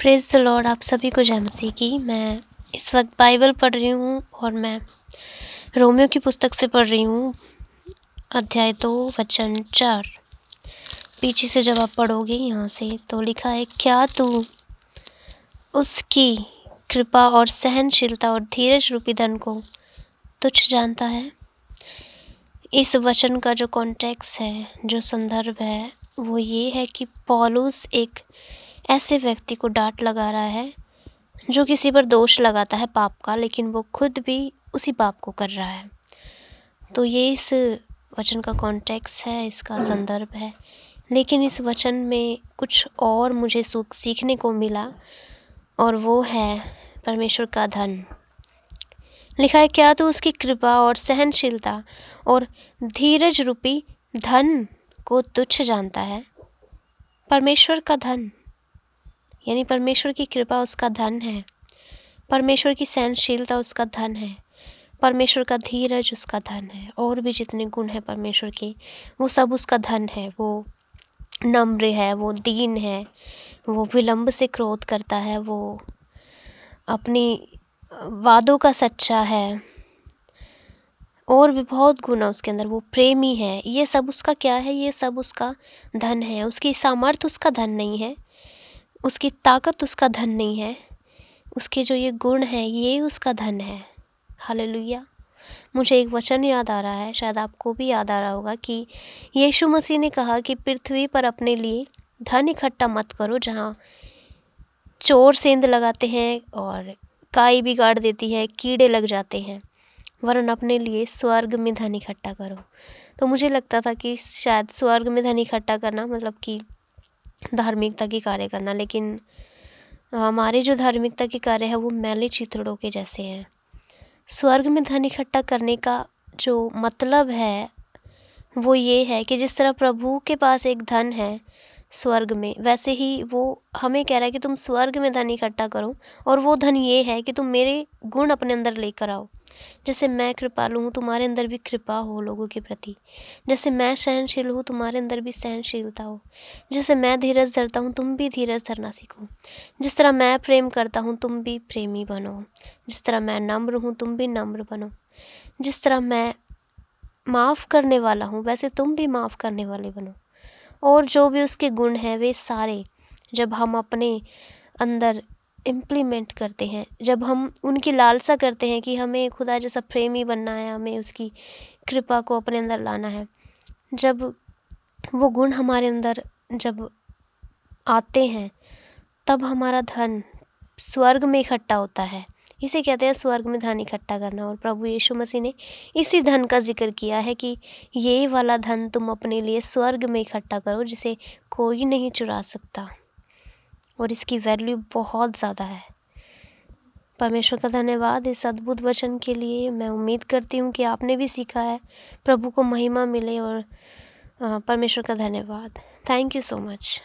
Praise the Lord. आप सभी को जय मसीह की। मैं इस वक्त बाइबल पढ़ रही हूँ और मैं रोमियो की पुस्तक से पढ़ रही हूँ, अध्याय 2 वचन 4। पीछे से जब आप पढ़ोगे यहाँ से तो लिखा है, क्या तू उसकी कृपा और सहनशीलता और धीरज रूपी धन को तुच्छ जानता है। इस वचन का जो कॉन्टेक्स्ट है, जो संदर्भ है, वो ये है कि पौलुस एक ऐसे व्यक्ति को डांट लगा रहा है जो किसी पर दोष लगाता है पाप का, लेकिन वो खुद भी उसी पाप को कर रहा है। तो ये इस वचन का कॉन्टेक्स्ट है, इसका संदर्भ है। लेकिन इस वचन में कुछ और मुझे सीखने को मिला, और वो है परमेश्वर का धन। लिखा है, क्या तो उसकी कृपा और सहनशीलता और धीरज रूपी धन को तुच्छ जानता है। परमेश्वर का धन यानी परमेश्वर की कृपा उसका धन है, परमेश्वर की सहनशीलता उसका धन है, परमेश्वर का धीरज उसका धन है, और भी जितने गुण हैं परमेश्वर के, वो सब उसका धन है। वो नम्र है, वो दीन है, वो विलंब से क्रोध करता है, वो अपनी वादों का सच्चा है, और भी बहुत गुण है उसके अंदर। वो प्रेमी है। ये सब उसका क्या है? ये सब उसका धन है। उसकी सामर्थ्य उसका धन नहीं है, उसकी ताकत उसका धन नहीं है, उसके जो ये गुण हैं ये उसका धन है। हालेलुया। मुझे एक वचन याद आ रहा है, शायद आपको भी याद आ रहा होगा, कि यीशु मसीह ने कहा कि पृथ्वी पर अपने लिए धन इकट्ठा मत करो, जहाँ चोर सेंध लगाते हैं और काई बिगाड़ देती है, कीड़े लग जाते हैं, वरन अपने लिए स्वर्ग में धन इकट्ठा करो। तो मुझे लगता था कि शायद स्वर्ग में धन इकट्ठा करना मतलब कि धार्मिकता के कार्य करना, लेकिन हमारे जो धार्मिकता के कार्य है वो मैले चिथड़ों के जैसे हैं। स्वर्ग में धन इकट्ठा करने का जो मतलब है वो ये है कि जिस तरह प्रभु के पास एक धन है स्वर्ग में, वैसे ही वो हमें कह रहा है कि तुम स्वर्ग में धन इकट्ठा करो, और वो धन ये है कि तुम मेरे गुण अपने अंदर लेकर आओ। जैसे मैं कृपालु हूँ, तुम्हारे अंदर भी कृपा हो लोगों के प्रति। जैसे मैं सहनशील हूँ, तुम्हारे अंदर भी सहनशीलता हो। जैसे मैं धीरज धरता हूँ, तुम भी धीरज धरना सीखो। जिस तरह मैं प्रेम करता हूँ, तुम भी प्रेमी बनो। जिस तरह मैं नम्र हूँ, तुम भी नम्र बनो। जिस तरह मैं माफ़ करने वाला हूँ, वैसे तुम भी माफ़ करने वाले बनो। और जो भी उसके गुण हैं वे सारे जब हम अपने अंदर इम्प्लीमेंट करते हैं, जब हम उनकी लालसा करते हैं कि हमें खुदा जैसा प्रेमी बनना है, हमें उसकी कृपा को अपने अंदर लाना है, जब वो गुण हमारे अंदर जब आते हैं, तब हमारा धन स्वर्ग में इकट्ठा होता है। इसे कहते हैं स्वर्ग में धन इकट्ठा करना। और प्रभु यीशु मसीह ने इसी धन का जिक्र किया है कि ये वाला धन तुम अपने लिए स्वर्ग में इकट्ठा करो, जिसे कोई नहीं चुरा सकता, और इसकी वैल्यू बहुत ज़्यादा है। परमेश्वर का धन्यवाद इस अद्भुत वचन के लिए। मैं उम्मीद करती हूँ कि आपने भी सीखा है। प्रभु को महिमा मिले, और परमेश्वर का धन्यवाद। Thank you so much.